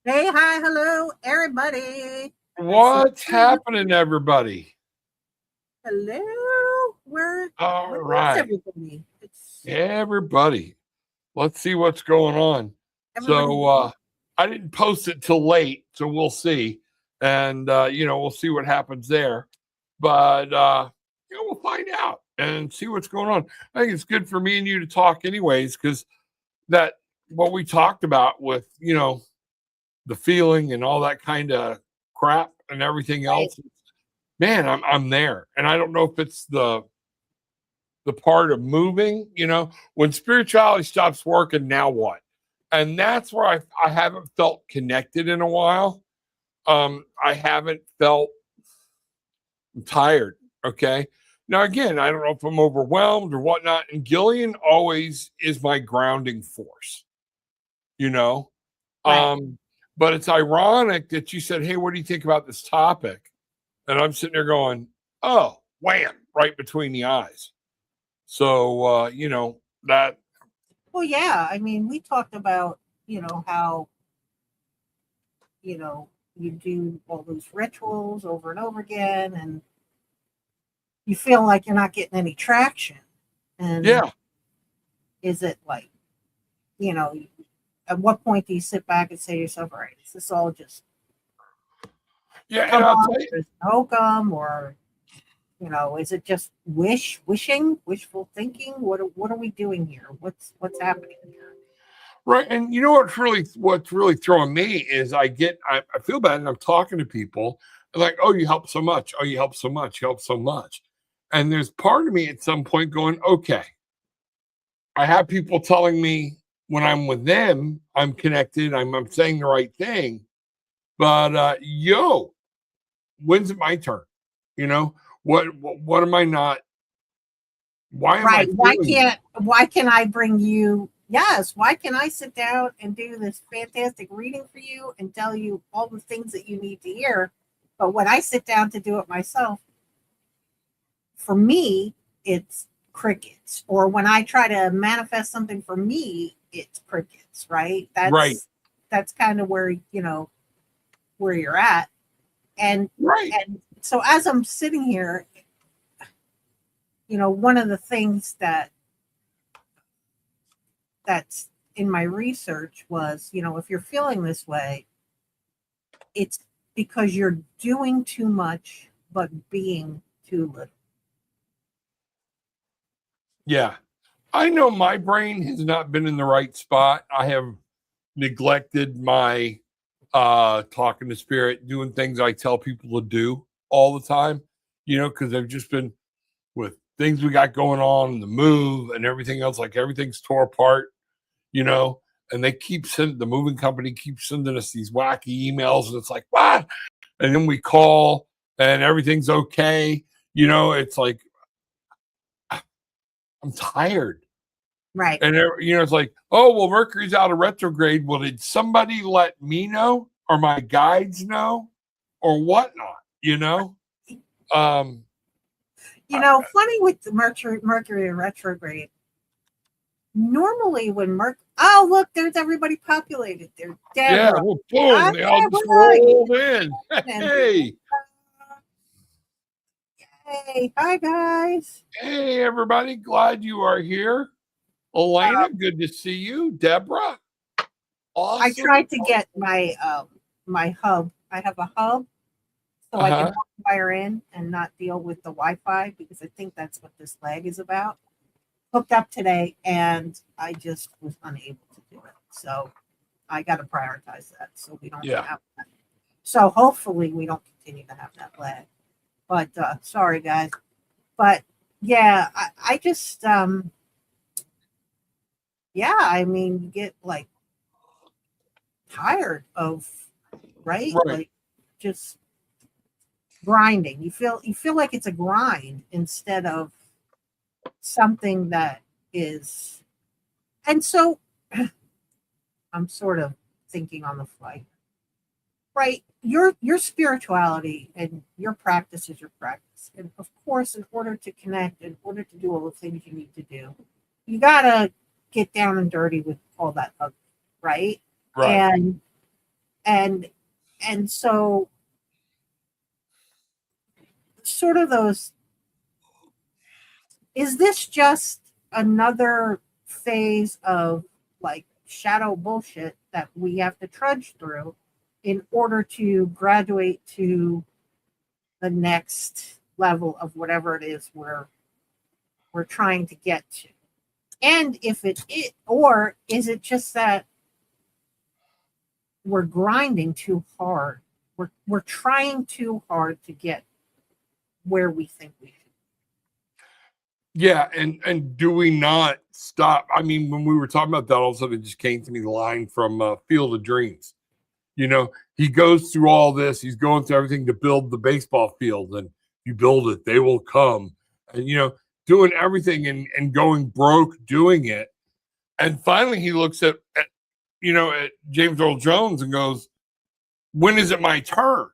Hey, hi, hello, everybody. I see What's you. happening, everybody? Hello. All Where is right, everybody? It's everybody. Let's see what's going on. everybody's So I didn't post it till late, so we'll see, and we'll see what happens there. But we'll find out and see what's going on. I think it's good for me and you to talk, anyways, because that what we talked about with the feeling and all that kind of crap and everything right. else. Man, I'm there, and I don't know if it's the part of moving, when spirituality stops working, now what? And that's where I haven't felt connected in a while. I haven't felt tired. Okay. Now, again, I don't know if I'm overwhelmed or whatnot. And Gillian always is my grounding force, you know? Right. Um, but it's ironic that you said, hey, what do you think about this topic? And I'm sitting there going, oh, wham, right between the eyes. So, that, Well, yeah. I mean, we talked about, how, you do all those rituals over and over again, and you feel like you're not getting any traction. And yeah. is it like, you know, at what point do you sit back and say to yourself, all right, is this all just Yeah. And come I'll on, tell you, or is it no come, or is it just wishing, wishful thinking? What are we doing here? What's happening here? right. And you know what's really throwing me is I feel bad and I'm talking to people like, oh, you help so much. Oh, you help so much. You help so much. And there's part of me at some point going, okay, I have people telling me when I'm with them, I'm connected, I'm saying the right thing. But when's it my turn? You know, what am I not? Why am I Right. Why feeling this? can't why can I bring you yes, why can I sit down and do this fantastic reading for you and tell you all the things that you need to hear? But when I sit down to do it myself, for me, it's crickets. Or when I try to manifest something for me, it's crickets, right? Right, That's kind of where you're at. And right. and so as I'm sitting here, one of the things that's in my research was, if you're feeling this way, it's because you're doing too much but being too little. Yeah. I know my brain has not been in the right spot. I have neglected my talking to spirit, doing things I tell people to do all the time, because I've just been with things we got going on and the move and everything else, like everything's tore apart, you know, and they keep sending the moving company keeps sending us these wacky emails, and it's like, what? And then we call and everything's okay. It's like I'm tired. Right. And it's like, oh well, Mercury's out of retrograde. Well, did somebody let me know, or my guides know, or whatnot? Um, Funny with the Mercury in retrograde. Normally, when oh look, there's everybody populated. There's yeah. Deborah. Well, Hi, boom, they all just Deborah. rolled in. And Hey, hey, hi guys. hey, everybody! Glad you are here. Elena, good to see you. Deborah, I awesome. tried to get my hub. I have a hub so Uh I can huh. wire in and not deal with the Wi-Fi because I think that's what this lag is about. Hooked up today and I just was unable to do it. So I got to prioritize that so we don't Yeah. have that. So hopefully we don't continue to have that lag. But sorry guys. But yeah, I just yeah, I mean you get like tired of right? Right. Like just grinding. You feel like it's a grind instead of something that is. And so I'm sort of thinking on the fly. Right? Your spirituality and your practice is your practice. And of course, in order to connect, in order to do all the things you need to do, you gotta get down and dirty with all that other, right? Right. And and so sort of those, is this just another phase of like shadow bullshit that we have to trudge through in order to graduate to the next level of whatever it is we're trying to get to? And if or is it just that we're grinding too hard? We're trying too hard to get where we think we should. Yeah, and do we not stop? I mean, when we were talking about that, all of a sudden it just came to me the line from Field of Dreams. You know, he goes through all this. He's going through everything to build the baseball field, and you build it, they will come. And, you know, doing everything and going broke doing it. And finally he looks at James Earl Jones and goes, when is it my turn?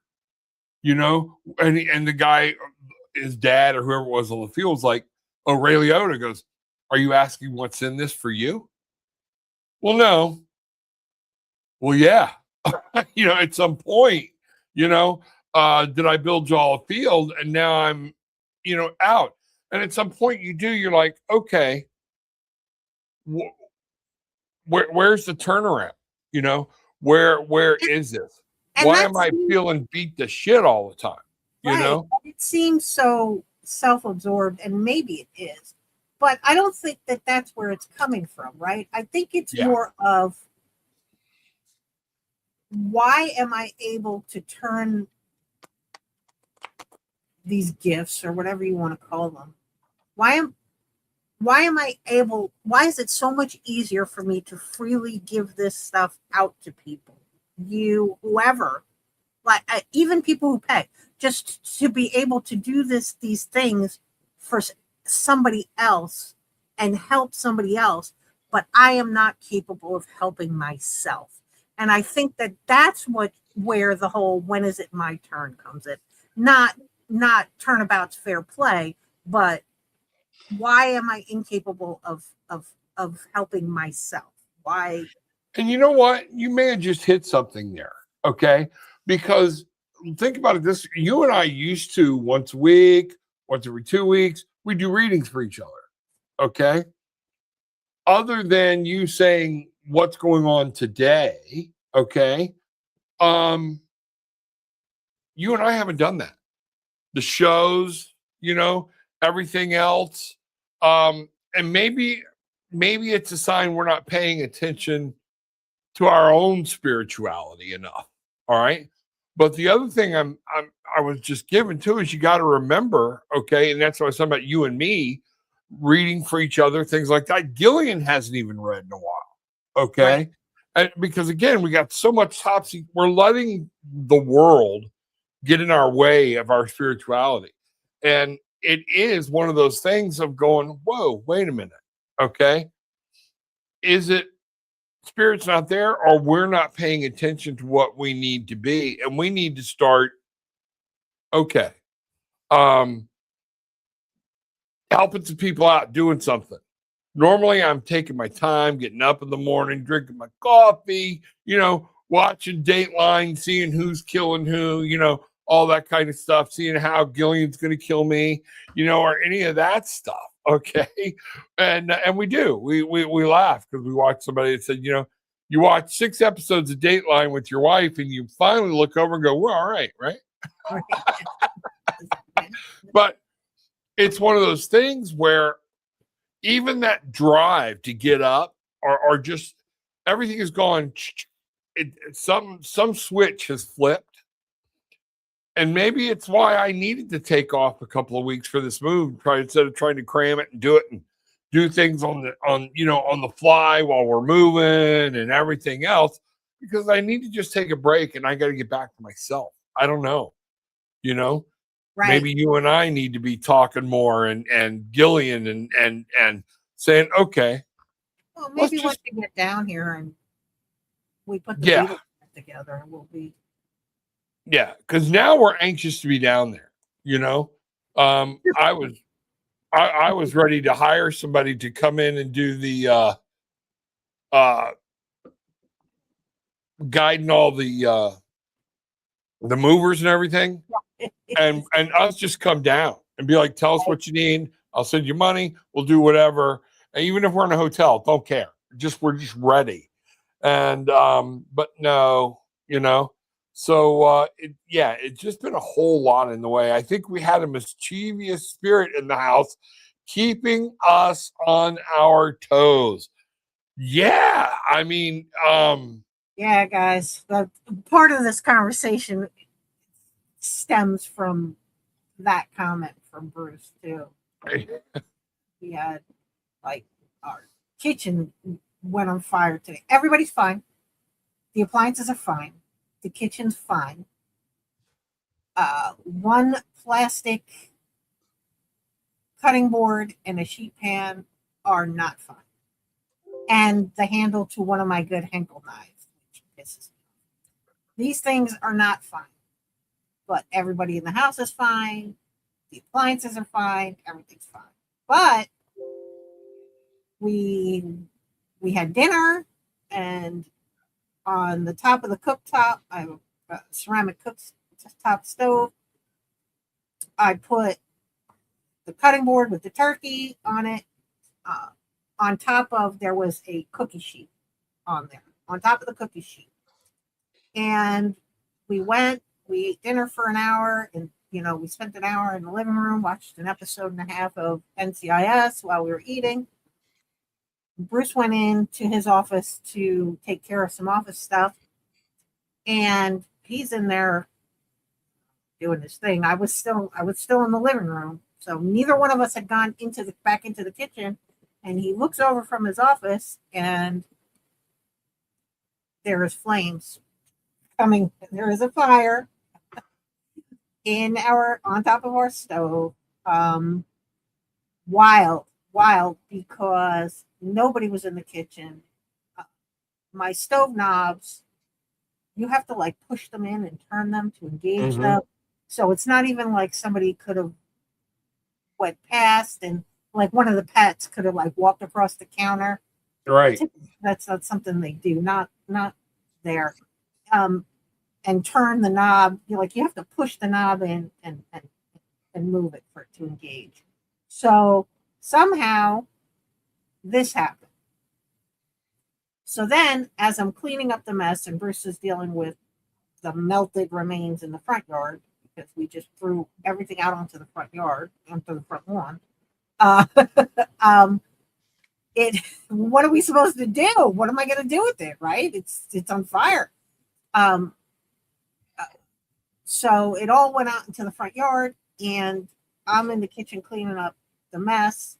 You know, and the guy, his dad or whoever it was on the field was like, oh, Ray Liotta goes, are you asking what's in this for you? Well, no. Well, yeah. You know, at some point, you know, did I build y'all a field and now I'm, you know, out? And at some point you do, you're like, okay, where's the turnaround? You know, where is this? Why am I feeling beat to shit all the time? You know, it seems so self-absorbed, and maybe it is, but I don't think that that's where it's coming from, right? I think it's more of, why am I able to turn these gifts or whatever you want to call them? Why is it so much easier for me to freely give this stuff out to people, you, whoever, like even people who pay, just to be able to do these things for somebody else and help somebody else, but I am not capable of helping myself. And I think that that's where the whole when is it my turn comes in. Not turnabout's fair play, but why am I incapable of helping myself? Why? And you know what? You may have just hit something there, okay? Because think about it this, you and I used to once a week, once every 2 weeks, we do readings for each other, okay? Other than you saying what's going on today, okay? You and I haven't done that. The shows, you know, everything else. And maybe it's a sign we're not paying attention to our own spirituality enough. All right. But the other thing I was just given too is you got to remember, okay, and that's what I was talking about, you and me reading for each other, things like that. Gillian hasn't even read in a while. Okay. Right. And because again, we got so much we're letting the world get in our way of our spirituality. And it is one of those things of going, whoa, wait a minute. Okay. Is it spirit's not there, or we're not paying attention to what we need to be? And we need to start, okay, helping some people out, doing something. Normally I'm taking my time, getting up in the morning, drinking my coffee, you know, watching Dateline, seeing who's killing who, you know, all that kind of stuff, seeing how Gillian's going to kill me, you know, or any of that stuff. Okay. And we do, we laugh because we watch somebody that said, you know, you watch 6 episodes of Dateline with your wife and you finally look over and go, we're all right. Right. But it's one of those things where even that drive to get up or just everything is gone. Some switch has flipped. And maybe it's why I needed to take off a couple of weeks for this move, instead of trying to cram it and do it and do things on the fly while we're moving and everything else, because I need to just take a break and I got to get back to myself. I don't know, you know, right. Maybe you and I need to be talking more and Gillian and saying, okay, well, maybe once we get down here and we put the beetle together, we'll be. Yeah, because now we're anxious to be down there. You know, I was ready to hire somebody to come in and do the guiding all the movers and everything, and us just come down and be like, tell us what you need. I'll send you money. We'll do whatever. And even if we're in a hotel, don't care. We're just ready. And but no, so it's just been a whole lot in the way. I think we had a mischievous spirit in the house, keeping us on our toes. Yeah, I mean, yeah, guys, the part of this conversation stems from that comment from Bruce too. We had like our kitchen went on fire today. Everybody's fine. The appliances are fine. The kitchen's fine. One plastic cutting board and a sheet pan are not fine. And the handle to one of my good Henkel knives, which pisses me off. These things are not fine. But everybody in the house is fine. The appliances are fine. Everything's fine. But we had dinner, and on the top of the cooktop, I have a ceramic cooktop stove. I put the cutting board with the turkey on it. On top of, there was a cookie sheet on there, on top of the cookie sheet. And we ate dinner for an hour, and we spent an hour in the living room, watched an episode and a half of NCIS while we were eating. Bruce went into his office to take care of some office stuff, and he's in there doing his thing. I was still in the living room, so neither one of us had gone back into the kitchen. And he looks over from his office, and there is flames coming. There is a fire on top of our stove. Wild, because nobody was in the kitchen. My stove knobs, you have to like push them in and turn them to engage them. So it's not even like somebody could have went past and like one of the pets could have like walked across the counter. Right. That's not something they do. Not there. And turn the knob. You have to push the knob in and move it for it to engage. So somehow this happened. So then, as I'm cleaning up the mess, and Bruce is dealing with the melted remains in the front yard because we just threw everything out onto the front yard, onto the front lawn. What are we supposed to do? What am I going to do with it? Right? It's on fire. So it all went out into the front yard, and I'm in the kitchen cleaning up the mess.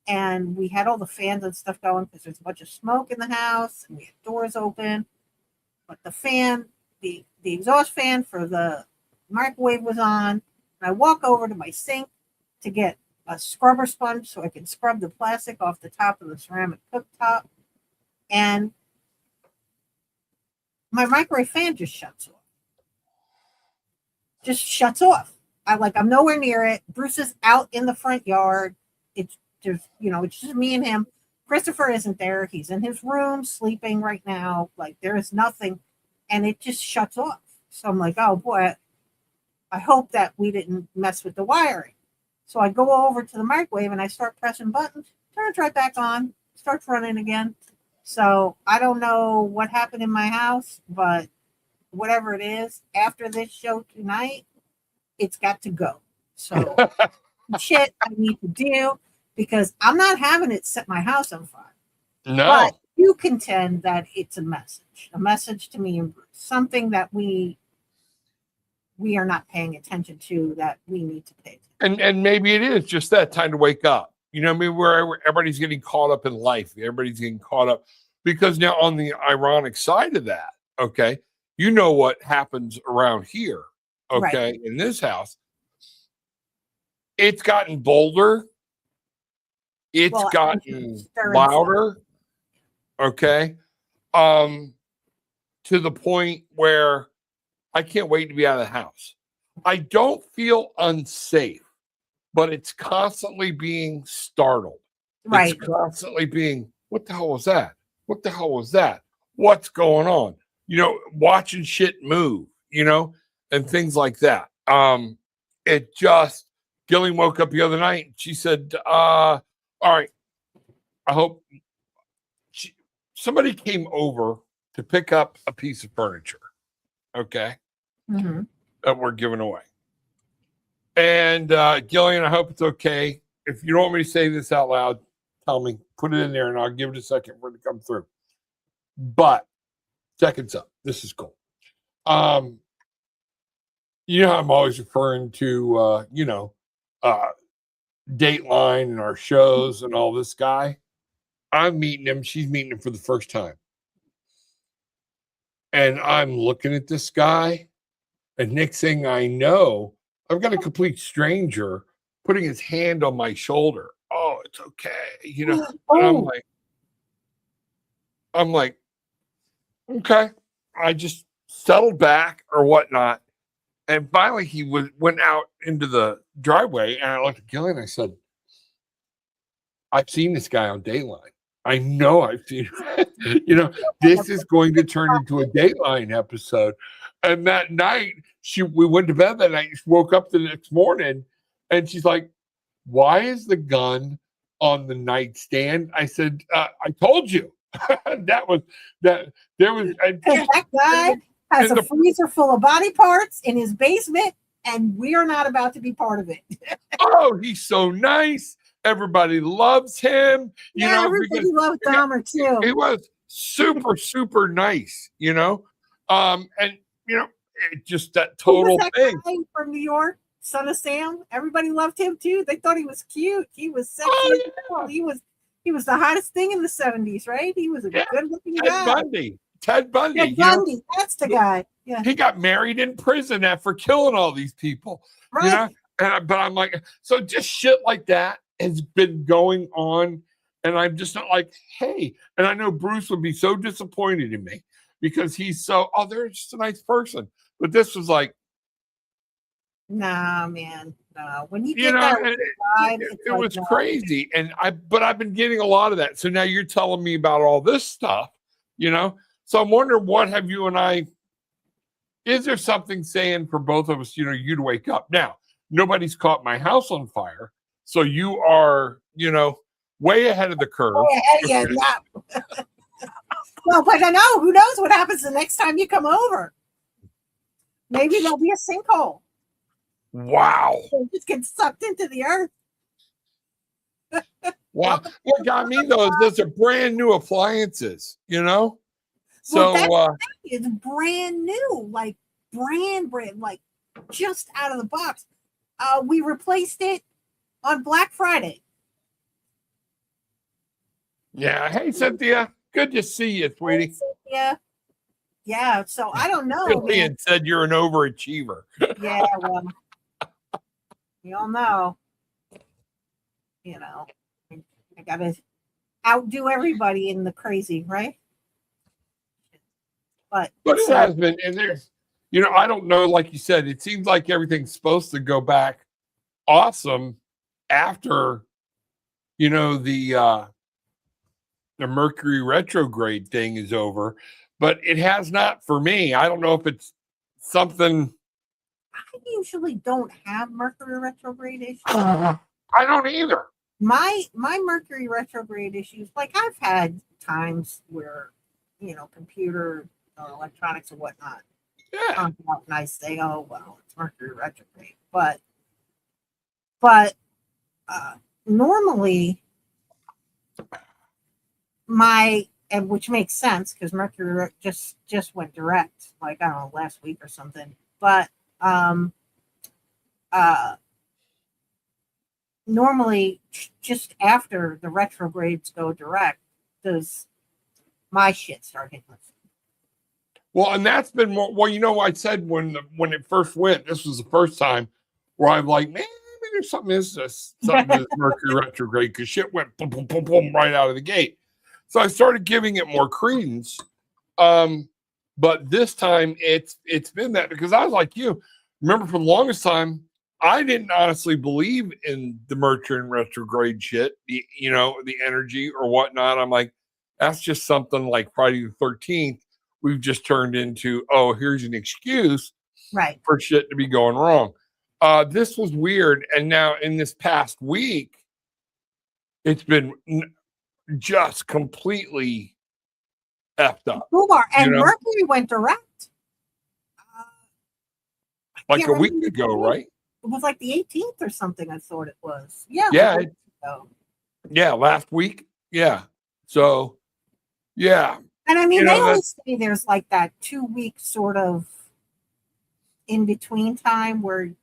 And we had all the fans and stuff going because there's a bunch of smoke in the house, and we had doors open. But the fan, the exhaust fan for the microwave was on. And I walk over to my sink to get a scrubber sponge so I can scrub the plastic off the top of the ceramic cooktop. And my microwave fan just shuts off. I'm nowhere near it. Bruce is out in the front yard. It's just me and him. Christopher isn't there. He's in his room sleeping right now. Like there is nothing, and it just shuts off. So I'm like, oh boy, I hope that we didn't mess with the wiring. So I go over to the microwave and I start pressing buttons. Turns right back on. Starts running again. So I don't know what happened in my house, but whatever it is, after this show tonight, it's got to go. So shit I need to do, because I'm not having it set my house on fire. No. But you contend that it's a message to me and Bruce, something that we are not paying attention to that we need to pay attention. And maybe it is just that time to wake up. Where everybody's getting caught up in life. Everybody's getting caught up because now on the ironic side of that, okay, what happens around here, okay, right, in this house. It's gotten bolder. It's gotten louder. Okay. To the point where I can't wait to be out of the house. I don't feel unsafe, but it's constantly being startled. Right. It's constantly being, what the hell was that? What the hell was that? What's going on? watching shit move, and things like that. It just, Gillian woke up the other night and she said, all right, I hope somebody came over to pick up a piece of furniture. Okay. Mm-hmm. That we're giving away. And Gillian, I hope it's okay. If you don't want me to say this out loud, tell me, put it in there and I'll give it a second for it to come through. But seconds up. This is cool. I'm always referring to, Dateline and our shows and all this guy. I'm meeting him. She's meeting him for the first time. And I'm looking at this guy. And next thing I know, I've got a complete stranger putting his hand on my shoulder. Oh, it's okay. And I'm like, okay. I just settled back or whatnot. And finally he went out into the driveway and I looked at Gillian and I said, I've seen this guy on Dateline. I know I've seen it. This is going to turn into a Dateline episode. And that night, we went to bed that night. She woke up the next morning, and she's like, "Why is the gun on the nightstand?" I said, "I told you." That was that. There was that guy has a freezer full of body parts in his basement, and we are not about to be part of it. Oh, he's so nice. Everybody loves him. Everybody loved Dahmer too. He was super, super nice. It just that total thing. Guy from New York, Son of Sam. Everybody loved him too. They thought he was cute. He was sexy. Oh, yeah. He was the hottest thing in the 70s, right? He was a good-looking guy. Ted Bundy. Ted Bundy. That's the guy. Yeah. He got married in prison after killing all these people. Right. But I'm like, so just shit like that has been going on, and I'm just not like, hey. And I know Bruce would be so disappointed in me because he's so, they're just a nice person. But this was like, nah, man, no. When you get that vibe, it was crazy. And I've been getting a lot of that. So now you're telling me about all this stuff, So I'm wondering, what have you and I? Is there something saying for both of us, you to wake up? Now, nobody's caught my house on fire, so you are, way ahead of the curve. Yeah. Well, but I know, who knows what happens the next time you come over? Maybe there'll be a sinkhole. Wow. You'll just get sucked into the earth. Wow. What got me though is those are brand new appliances, So it's brand new, like brand, like just out of the box. We replaced it on Black Friday. Yeah. Hey, Cynthia. Good to see you, sweetie. Hey, Cynthia. Yeah. So I don't know. Gillian said you're an overachiever. Yeah. Well, you all know. I gotta outdo everybody in the crazy, right? But it has been, and there's, I don't know. Like you said, it seems like everything's supposed to go back awesome after, the Mercury retrograde thing is over, but it has not for me. I don't know if it's something. I usually don't have Mercury retrograde issues. I don't either. My Mercury retrograde issues, like I've had times where, computer or electronics or whatnot, comes out and I say, oh, well, it's Mercury retrograde. But normally which makes sense because Mercury just went direct, like, I don't know, last week or something. But normally just after the retrogrades go direct, does my shit start hitting us? Well, and that's been more. Well, I said when it first went, this was the first time where I'm like, man, maybe there's something is this Mercury retrograde because shit went boom, boom, boom, boom right out of the gate. So I started giving it more credence. But this time it's been that because I was like you. Remember, for the longest time, I didn't honestly believe in the Mercury retrograde shit, the energy or whatnot. I'm like, that's just something like Friday the 13th we've just turned into, oh, here's an excuse Right. for shit to be going wrong. This was weird. And now in this past week, it's been just completely effed up. And Mercury went direct. Like a week ago, right? It was like the 18th or something, I thought it was. Yeah. Yeah. Yeah, last week. Yeah. So, yeah. And I mean, they always say there's like that 2-week sort of in between time where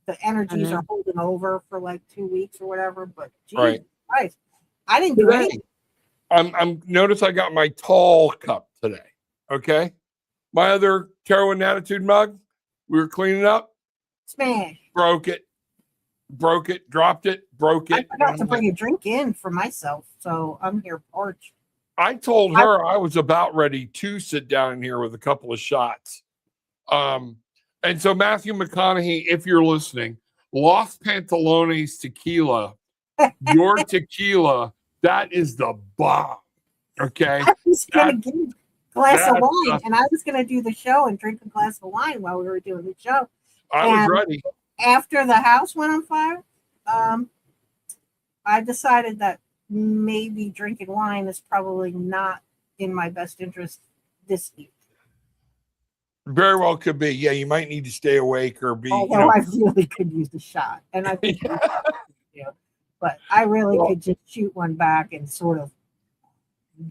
the energies are holding over for like 2 weeks or whatever. But Jesus Christ, I didn't do anything. I'm notice I got my tall cup today. Okay. My other Tarot and Attitude mug, we were cleaning up. Smash. Broke it, dropped it, broke it. I forgot to bring a drink in for myself, so I'm here parched. I told her I was about ready to sit down in here with a couple of shots. And so Matthew McConaughey, if you're listening, Los Pantalones tequila, your tequila, that is the bomb. Okay. I was going to get a glass of wine, and I was going to do the show and drink a glass of wine while we were doing the show. I was ready. After the house went on fire, I decided that maybe drinking wine is probably not in my best interest this week. Very well could be. Yeah, you might need to stay awake or be. Although I really could use the shot, and I think but I really could just shoot one back and sort of.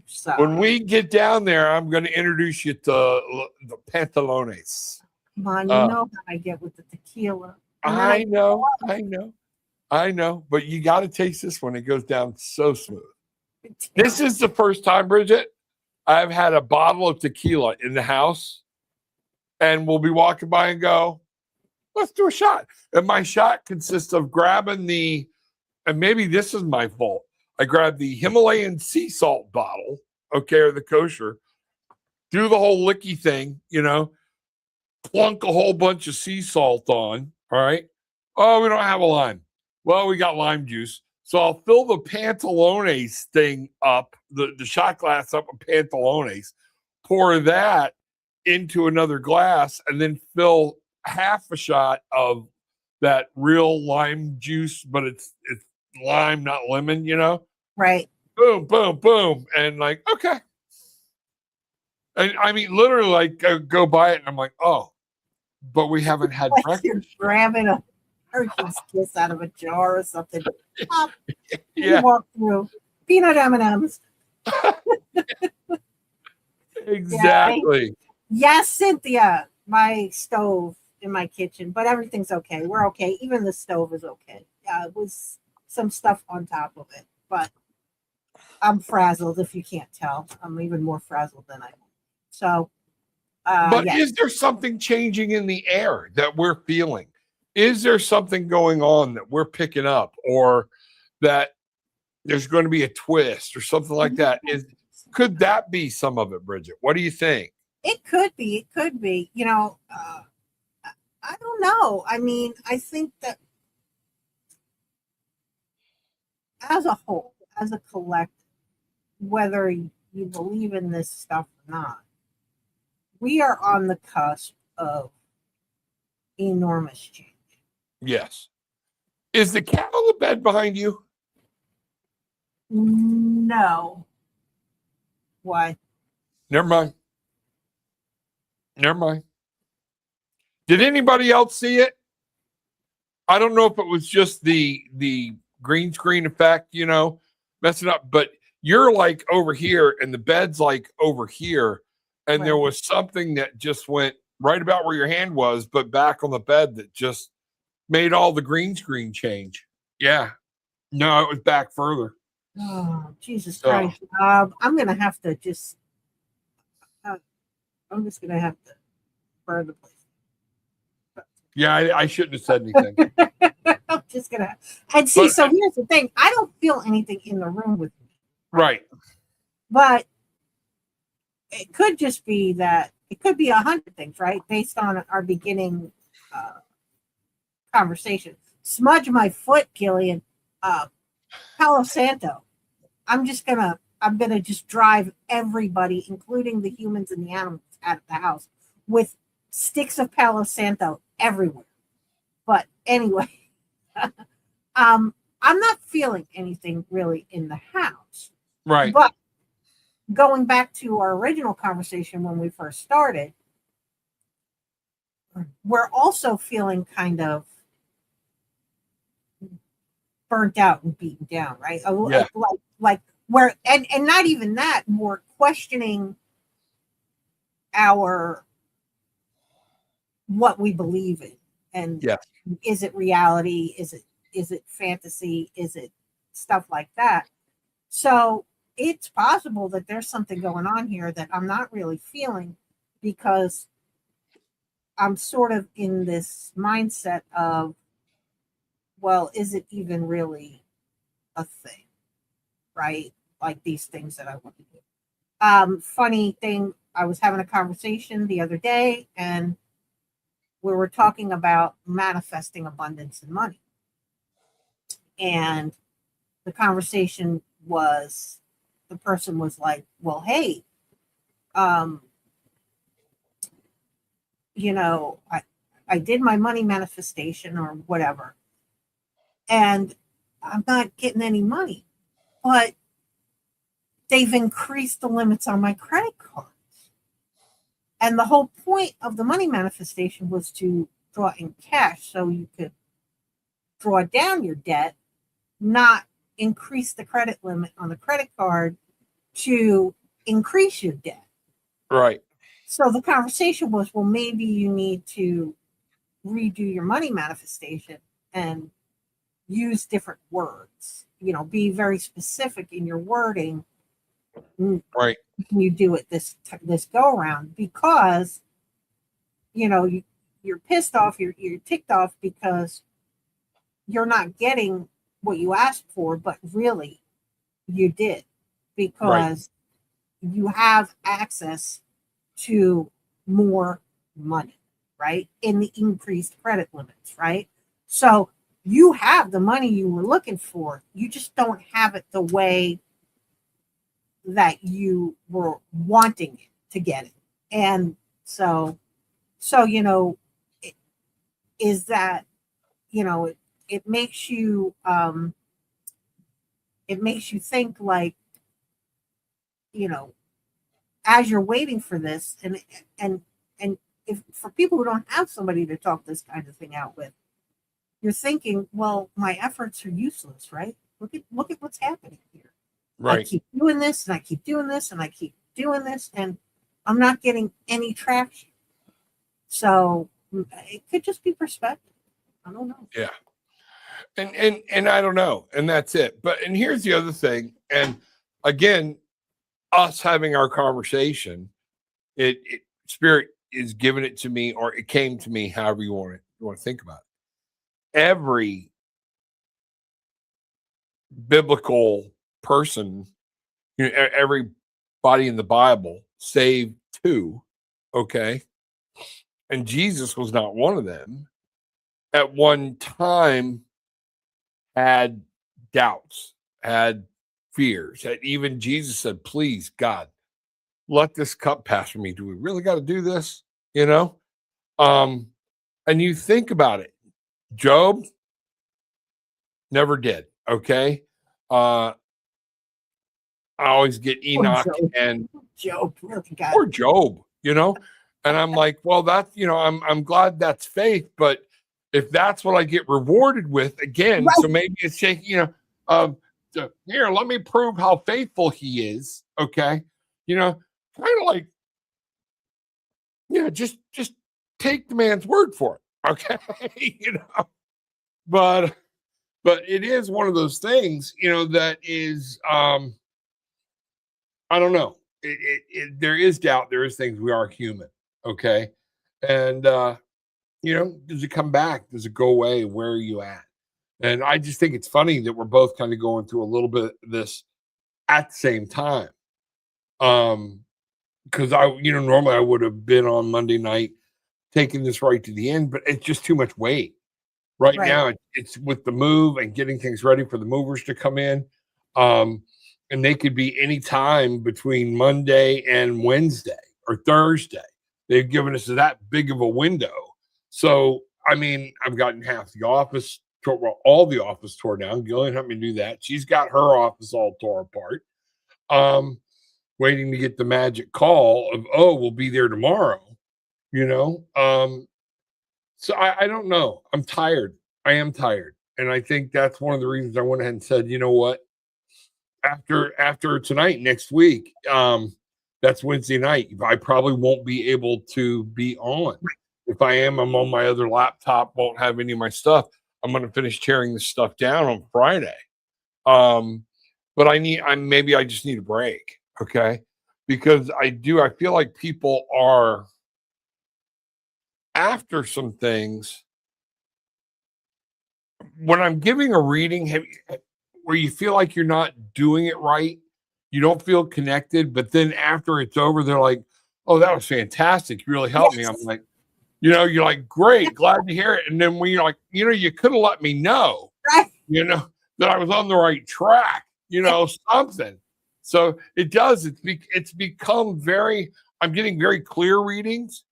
So. When we get down there, I'm going to introduce you to the Pantalones. Come on, you know how I get with the tequila. I know. But you got to taste this one. It goes down so smooth. This is the first time, Bridget, I've had a bottle of tequila in the house, and we'll be walking by and go, let's do a shot. And my shot consists of grabbing and maybe this is my fault. I grabbed the Himalayan sea salt bottle, or the kosher, do the whole licky thing, plunk a whole bunch of sea salt on. All right. Oh, we don't have a lime. Well, we got lime juice. So I'll fill the Pantalones thing up, the shot glass up with Pantalones, pour that into another glass, and then fill half a shot of that real lime juice, but it's lime, not lemon, Right. Boom, boom, boom. And like, okay. And I mean, literally, like, go buy it, and I'm like, oh, but we haven't had breakfast. You're grabbing a Hershey's Kiss out of a jar or something. Pop, yeah. You walk through peanut M&Ms. Exactly. Yes, Cynthia, my stove in my kitchen, but everything's okay. We're okay. Even the stove is okay. It was some stuff on top of it, but I'm frazzled if you can't tell. I'm even more frazzled than I am. So, but is there something changing in the air that we're feeling? Is there something going on that we're picking up, or that there's going to be a twist or something like that? Could that be some of it, Bridget? What do you think? It could be. It could be. I don't know. I mean, I think that as a whole, as a collective, whether you believe in this stuff or not, we are on the cusp of enormous change. Yes. Is the cat on the bed behind you? No. Why? Never mind. Did anybody else see it? I don't know if it was just the green screen effect, messing up, but you're like over here and the bed's like over here. And there was something that just went right about where your hand was, but back on the bed that just made all the green screen change. Yeah. No, it was back further. Oh, Jesus Christ. I'm going to have to just, I'm just going to have to burn the place. Yeah, I shouldn't have said anything. I'm just going to, and see, so here's the thing. I don't feel anything in the room with me. Right. But it could just be that, it could be 100 things, right? Based on our beginning conversation. Smudge my foot, Gillian. Palo Santo. I'm gonna just drive everybody, including the humans and the animals, out of the house with sticks of Palo Santo everywhere. But anyway, I'm not feeling anything really in the house. Right. But going back to our original conversation when we first started, we're also feeling kind of burnt out and beaten down, right? Yeah. Like where, and not even that, more questioning what we believe in, and Yes. is it reality? Is it fantasy? Is it stuff like that? So it's possible that there's something going on here that I'm not really feeling, because I'm sort of in this mindset of, well, is it even really a thing, right? Like these things that I want to do. Funny thing, I was having a conversation the other day, and we were talking about manifesting abundance and money. And the conversation was, the person was like, well, hey, I did my money manifestation or whatever, and I'm not getting any money, but they've increased the limits on my credit cards. And the whole point of the money manifestation was to draw in cash so you could draw down your debt, not increase the credit limit on the credit card to increase your debt. Right. So the conversation was, well, maybe you need to redo your money manifestation and use different words, be very specific in your wording. Right. Can you do it this go around? Because you're pissed off, you're ticked off because you're not getting what you asked for, but really you did, because you have access to more money, right? In the increased credit limits, right? So you have the money you were looking for. You just don't have it the way that you were wanting it to get it. And so it is that, it makes you think, like, as you're waiting for this, and if, for people who don't have somebody to talk this kind of thing out with, you're thinking, well, my efforts are useless, right? Look at what's happening here. Right. I keep doing this, and I keep doing this, and I keep doing this, and I'm not getting any traction. So it could just be perspective. I don't know. Yeah. And I don't know. And that's it. And here's the other thing. And again, us having our conversation, it Spirit is giving it to me, or it came to me, however you want to think about it. Every biblical person, everybody in the Bible, save two, okay? And Jesus was not one of them. At one time had doubts, had fears. That even Jesus said, please, God, let this cup pass from me. Do we really got to do this? And you think about it. Job never did. Okay. I always get Enoch and Job, or Job, and I'm like, well, that's, I'm glad that's faith, but if that's what I get rewarded with, again, right. So maybe it's taking, here, let me prove how faithful he is. Okay. Kind of like, just take the man's word for it. Okay. But it is one of those things, that is, I don't know. There is doubt. There is things. We are human. Okay. And, does it come back? Does it go away? Where are you at? And I just think it's funny that we're both kind of going through a little bit of this at the same time. Because normally I would have been on Monday night taking this right to the end, but it's just too much weight. Right now, it's with the move and getting things ready for the movers to come in. And they could be any time between Monday and Wednesday or Thursday. they've given us that big of a window. So, I mean, I've gotten half the office, all the office tore down. Gillian helped me do that. She's got her office all tore apart. Waiting to get the magic call of, oh, we'll be there tomorrow, you know? So I don't know. I'm tired. I am tired. And I think that's one of the reasons I went ahead and said, you know what? After tonight, next week, that's Wednesday night. I probably won't be able to be on. If I am, I'm on my other laptop, won't have any of my stuff. I'm going to finish tearing this stuff down on Friday. But maybe I just need a break. Okay. Because I feel like people are after some things. When I'm giving a reading, where you feel like you're not doing it right, you don't feel connected, but then after it's over, they're like, oh, that was fantastic. You really helped me. I'm like, you're like, great, glad to hear it. And then when you're like, you could have let me know, that I was on the right track, something. So it does. It's become I'm getting very clear readings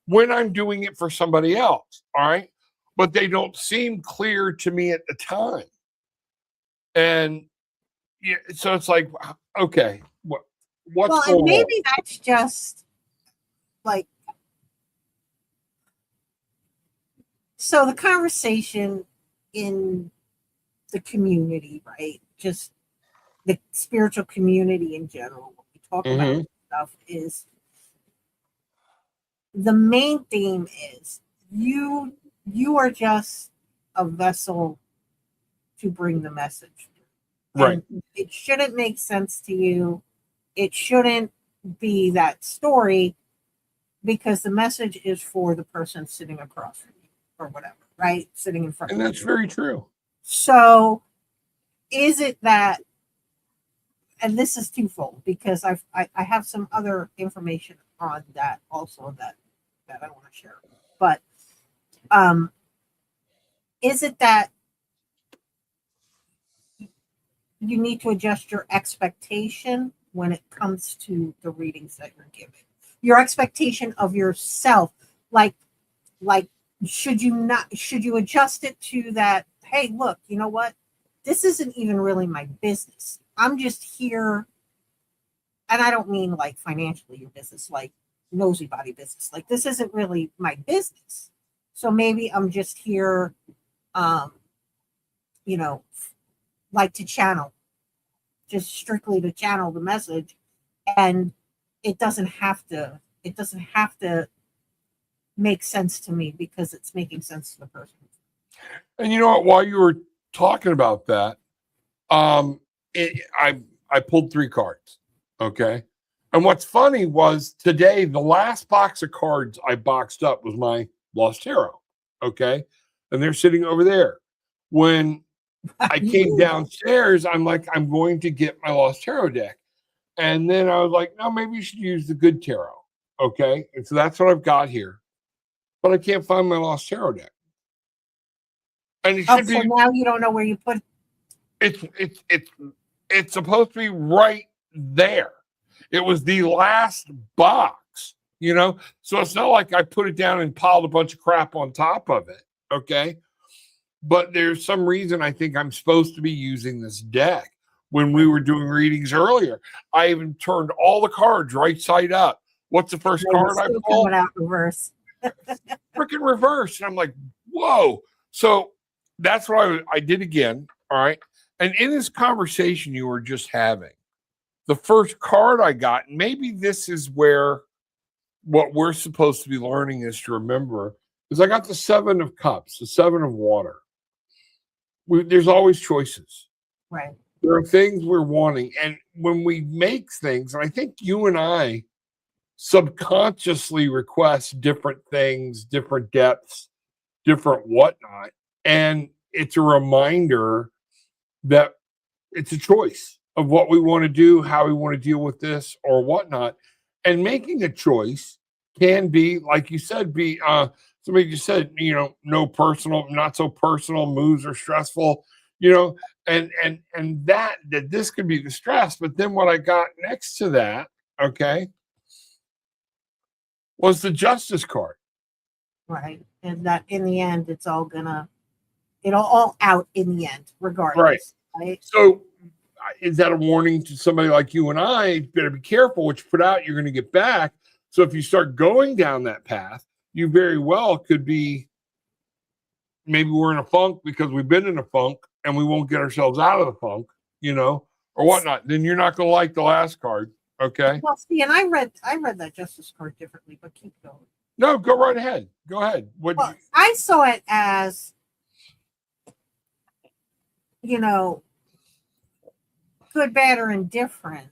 when I'm doing it for somebody else. All right. But they don't seem clear to me at the time. And so it's like, okay, what's going and maybe on? That's just like, so the conversation in the community, right? Just the spiritual community in general, what we talk about stuff is, the main theme is you are just a vessel to bring the message. Right. And it shouldn't make sense to you. It shouldn't be that story, because the message is for the person sitting across from you or whatever, right? Sitting in front of you. And that's very true. So is it that, and this is twofold, because I have some other information on that also that I want to share. But is it that you need to adjust your expectation when it comes to the readings that you're giving? Your expectation of yourself, like should you adjust it to that, hey, look, you know what? This isn't even really my business. I'm just here, and I don't mean like financially your business, like nosy body business. Like, this isn't really my business. So maybe I'm just here, like to channel, just strictly to channel the message. And it doesn't have to make sense to me, because it's making sense to the person. And you know what? While you were talking about that, I pulled 3 cards. Okay. And what's funny was today, the last box of cards I boxed up was my Lost Tarot. Okay. And they're sitting over there. When I came downstairs, I'm like, I'm going to get my Lost Tarot deck. And then I was like, no, maybe you should use the Good Tarot. Okay. And so that's what I've got here. But I can't find my Lost Tarot deck. And it should be. Now you don't know where you put it. It's supposed to be right there. It was the last box, So it's not like I put it down and piled a bunch of crap on top of it. Okay. But there's some reason I think I'm supposed to be using this deck. When we were doing readings earlier, I even turned all the cards right side up. What's the first card I pulled? Coming out reverse. Freaking reverse. And I'm like, whoa. So that's what I did again. All right. And in this conversation you were just having, the first card I got, and maybe this is where what we're supposed to be learning is to remember, is I got the 7 of Cups, the 7 of Water. There's always choices. Right. There are things we're wanting. And when we make things, and I think you and I subconsciously request different things, different depths, different whatnot. And it's a reminder that it's a choice of what we want to do, how we want to deal with this or whatnot. And making a choice can be, like you said, somebody just said, no personal, not so personal, moves are stressful, and that this could be the stress. But then what I got next to that, okay, was the justice card. Right. And that in the end, it'll all out in the end, Right. regardless. Right. So is that a warning to somebody like you and I? Better be careful what you put out, you're going to get back. So if you start going down that path, you very well could be, maybe we're in a funk because we've been in a funk and we won't get ourselves out of the funk, or whatnot. Then you're not going to like the last card. Okay. Well, see, and I read that justice card differently, but keep going. No, go right ahead. Go ahead. I saw it as, good, bad, or indifferent.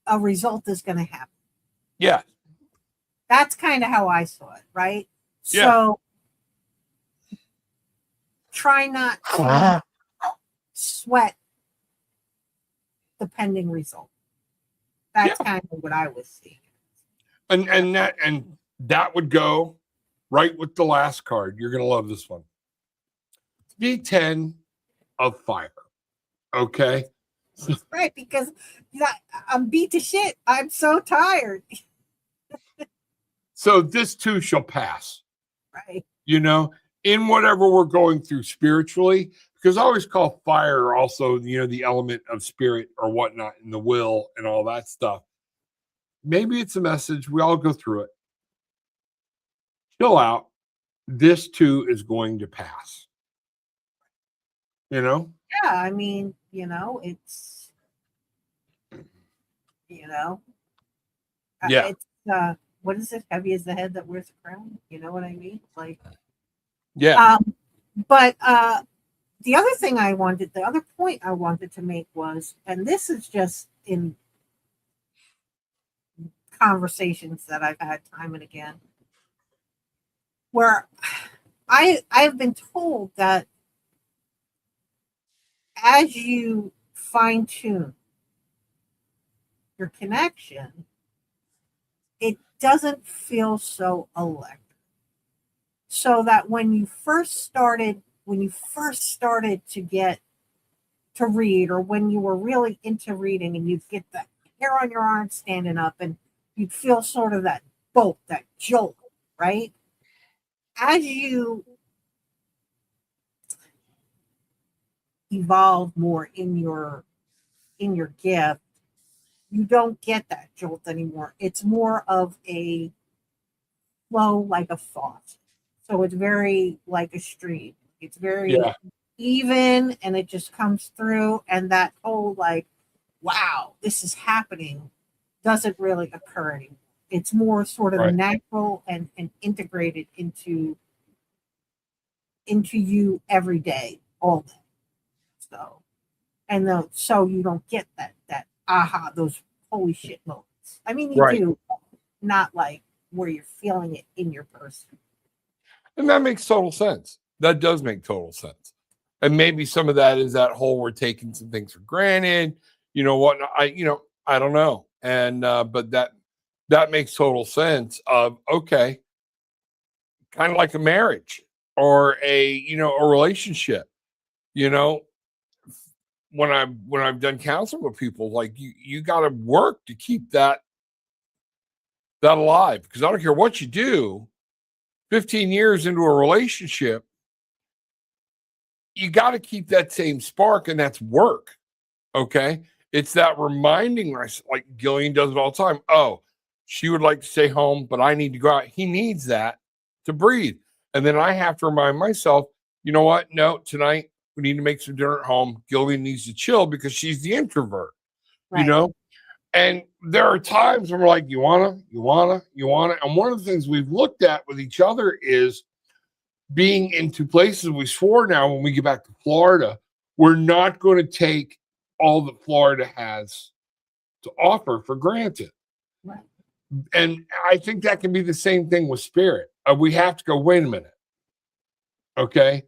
A result is going to happen. Yeah. That's kind of how I saw it, right? Yeah. So try not to sweat the pending result. That's kind of what I was seeing. And that would go right with the last card. You're going to love this one. D10 of fire. Okay. Right, because I'm beat to shit. I'm so tired. So this too shall pass. Right. In whatever we're going through spiritually, because I always call fire also, the element of spirit or whatnot, and the will and all that stuff. Maybe it's a message. We all go through it. Chill out. This too is going to pass. Yeah, I mean, it's, Yeah. It's, what is it? Heavy as the head that wears the crown. You know what I mean? Like, yeah. But the other point I wanted to make was, and this is just in conversations that I've had time and again, where I've been told that as you fine tune your connection, it doesn't feel so electric. So that when you first started to get to read, or when you were really into reading and you'd get the hair on your arm standing up and you'd feel sort of that bolt, that jolt, right? As you evolve more in your gift, you don't get that jolt anymore. It's more of a flow, like a thought. So it's very like a stream. It's very even, and it just comes through. And that whole like, wow, this is happening, doesn't really occur anymore. It's more sort of natural and integrated into you every day, all day. So you don't get that aha, those holy shit moments. I mean, you do, not like where you're feeling it in your person. And that makes total sense. That does make total sense. And maybe some of that is that whole we're taking some things for granted, what I don't know. And but that makes total sense of, okay, kind of like a marriage or a relationship. When I've done counseling with people, like you got to work to keep that alive, because I don't care what you do. 15 years into a relationship, you got to keep that same spark, and that's work. Okay. It's that reminding, like Gillian does it all the time. Oh, she would like to stay home, but I need to go out. He needs that to breathe. And then I have to remind myself, you know what? No, tonight we need to make some dinner at home. Gillian needs to chill because she's the introvert, And there are times when we're like, you wanna. And one of the things we've looked at with each other is being into places. We swore now when we get back to Florida, we're not going to take all that Florida has to offer for granted. Right. And I think that can be the same thing with spirit. We have to go, wait a minute. Okay.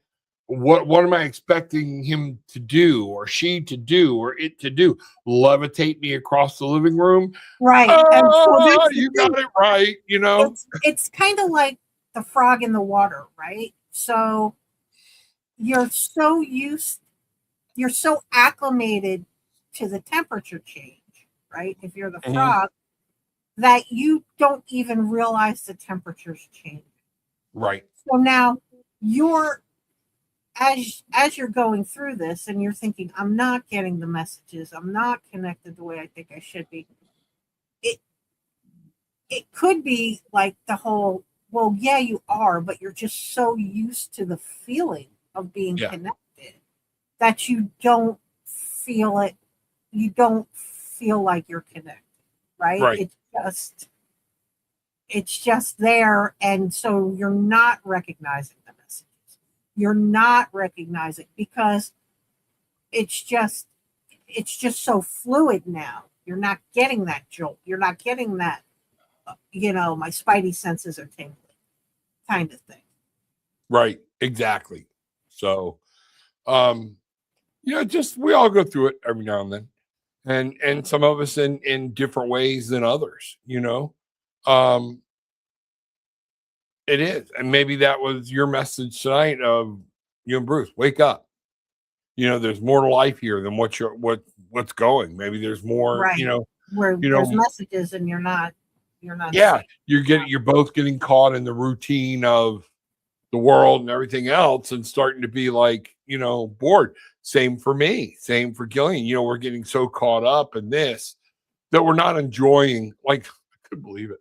What am I expecting him to do, or she to do, or it to do? Levitate me across the living room? Right. Oh, so you got it right. It's kind of like the frog in the water, right? So you're so acclimated to the temperature change, right? If you're the frog, that you don't even realize the temperature's changing. Right. So now you're, as you're going through this and you're thinking, I'm not getting the messages, I'm not connected the way I think I should be. It could be like the whole, well, yeah, you are, but you're just so used to the feeling of being connected that you don't feel it. You don't feel like you're connected, right? Right. It's just there. And so you're not recognizing the messages. You're not recognizing because it's just so fluid now. You're not getting that jolt. You're not getting that, my spidey senses are tingling kind of thing. Right. Exactly. So, just we all go through it every now and then. And some of us in different ways than others, it is. And maybe that was your message tonight of you and Bruce, wake up. There's more to life here than what's going. Maybe there's more, right. Where there's messages and you're not. Yeah. You're both getting caught in the routine of the world and everything else and starting to be like, bored. Same for me. Same for Gillian. We're getting so caught up in this that we're not enjoying. Like, I couldn't believe it.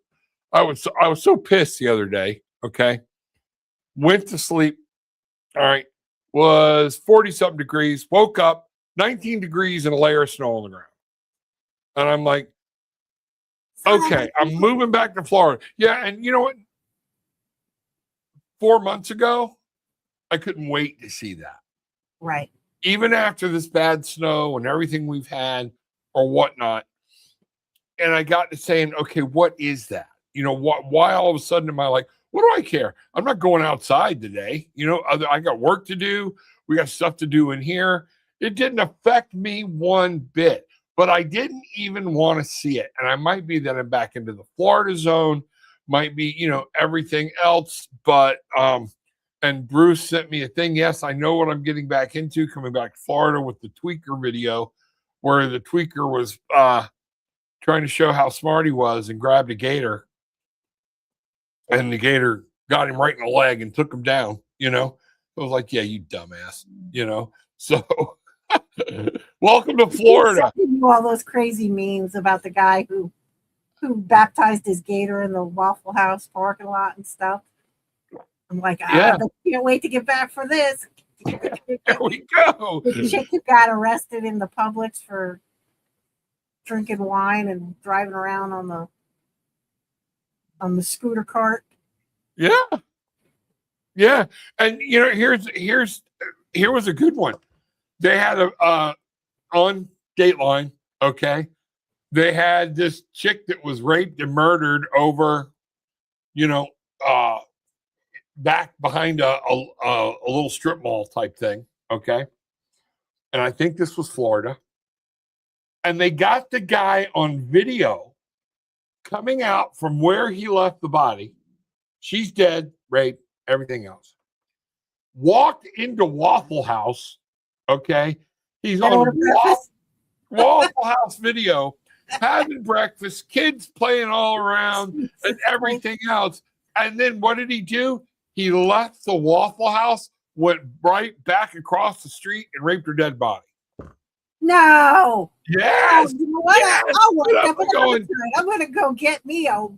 I was so pissed the other day. Okay. Went to sleep. All right. Was 40-something degrees. Woke up 19 degrees and a layer of snow on the ground. And I'm like, okay, I'm moving back to Florida. Yeah. And you know what? 4 months ago, I couldn't wait to see that. Right. Even after this bad snow and everything we've had or whatnot. And I got to saying, okay, what is that? Why all of a sudden am I like, what do I care? I'm not going outside today. I got work to do. We got stuff to do in here. It didn't affect me one bit, but I didn't even want to see it. And I might be that I'm back into the Florida zone, might be, everything else. But, and Bruce sent me a thing. Yes, I know what I'm getting back into coming back to Florida with the tweaker video where the tweaker was trying to show how smart he was and grabbed a gator. And the gator got him right in the leg and took him down, I was like, yeah, you dumbass, So welcome to Florida. All those crazy memes about the guy who baptized his gator in the Waffle House parking lot and stuff. I'm like, I can't wait to get back for this. There we go. The chick who got arrested in the Publix for drinking wine and driving around on the scooter cart. Yeah. And here was a good one. They had on Dateline, okay, they had this chick that was raped and murdered over, back behind a little strip mall type thing, okay? And I think this was Florida. And they got the guy on video coming out from where he left the body. She's dead, raped, everything else. Walked into Waffle House, okay? He's on Waffle House video, having breakfast, kids playing all around and everything else. And then what did he do? He left the Waffle House, went right back across the street and raped her dead body. No. Yes. You know what? Yes. I'm going to go get me an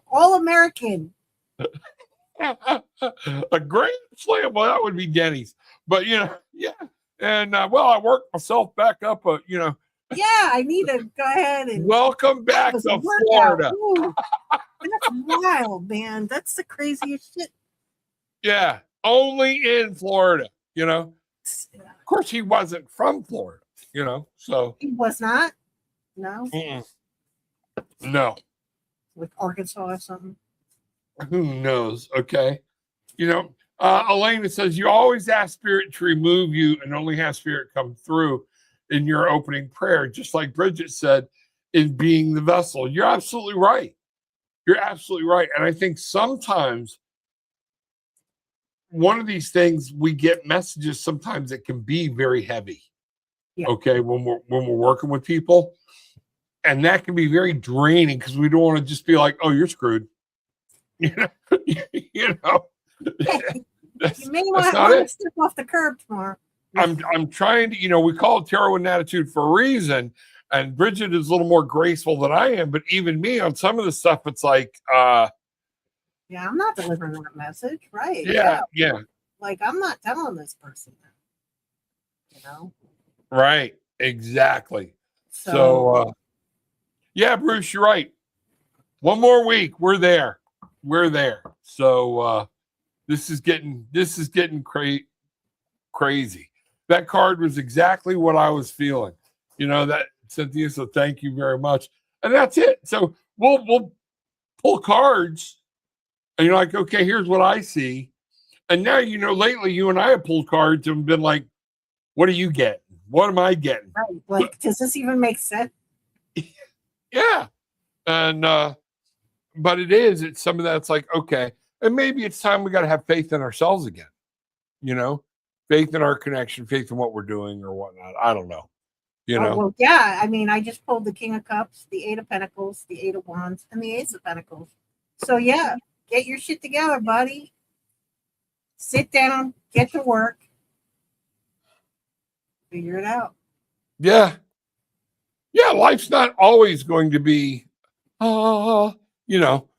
all-American. A grand slam. Well, that would be Denny's. But, yeah. And, I worked myself back up, Yeah, I need to go ahead and. Welcome back to Florida. That's wild, man. That's the craziest shit. Yeah. Only in Florida, Of course, he wasn't from Florida, so. He was not? No? No. Like Arkansas or something? Who knows? Okay. Elena says, you always ask Spirit to remove you and only have Spirit come through in your opening prayer, just like Bridget said, in being the vessel. You're absolutely right. You're absolutely right. And I think sometimes one of these things, we get messages sometimes that can be very heavy. Yeah. Okay. When we're working with people. And that can be very draining because we don't want to just be like, oh, you're screwed. You know, you know. You may want to step off the curb tomorrow. I'm trying to, you know, we call it tarot and attitude for a reason. And Bridget is a little more graceful than I am, but even me on some of the stuff, it's like, yeah, I'm not delivering that message, right? Yeah. Like, I'm not telling this person that, you know? Right, exactly. So yeah, Bruce, you're right. One more week, we're there. So this is getting crazy. That card was exactly what I was feeling. You know that, Cynthia. So thank you very much. And that's it. So we'll pull cards, and you're like, okay, here's what I see. And now, you know, lately you and I have pulled cards and been like, what are you getting? What am I getting? Right. Like, does this even make sense? Yeah. And but it's some of that's like, okay, and maybe it's time we got to have faith in ourselves again, you know, faith in our connection, faith in what we're doing or whatnot. I don't know, you know. Well, yeah, I mean, I just pulled the King of Cups, the Eight of Pentacles, the Eight of Wands, and the Ace of Pentacles. So yeah, get your shit together, buddy. Sit down, get to work, figure it out. Yeah, life's not always going to be you know,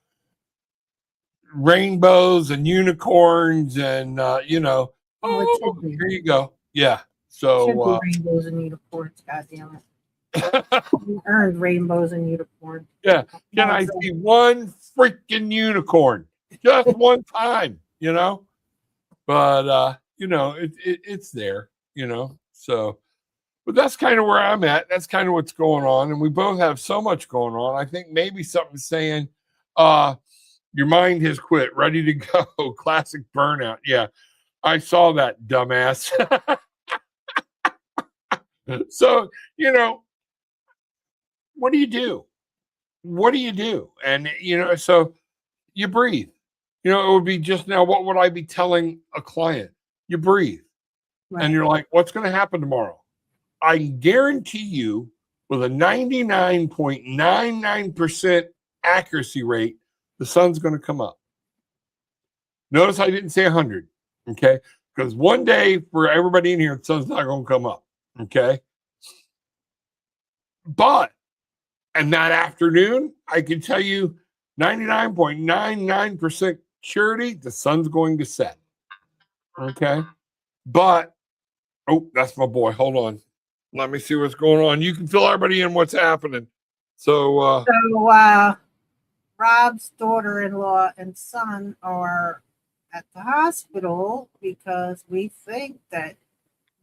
rainbows and unicorns and you know, here you go. Yeah. So rainbows and unicorns, goddamn it. You earned rainbows and unicorns. Yeah. Can I see one freaking unicorn? Just one time, you know? But you know, it's there, you know. So but that's kind of where I'm at. That's kind of what's going on. And we both have so much going on. I think maybe something's saying, your mind has quit, ready to go. Classic burnout. Yeah. I saw that, dumbass. So, you know, what do you do? What do you do? And, you know, so you breathe. You know, it would be just now, what would I be telling a client? You breathe. Right. And you're like, what's going to happen tomorrow? I guarantee you, with a 99.99% accuracy rate, the sun's going to come up. Notice I didn't say 100, okay? Because one day for everybody in here, the sun's not going to come up, okay? But, and that afternoon, I can tell you 99.99% surety, the sun's going to set, okay? But, oh, that's my boy. Hold on. Let me see what's going on. You can fill everybody in what's happening. So Rob's daughter-in-law and son are at the hospital because we think that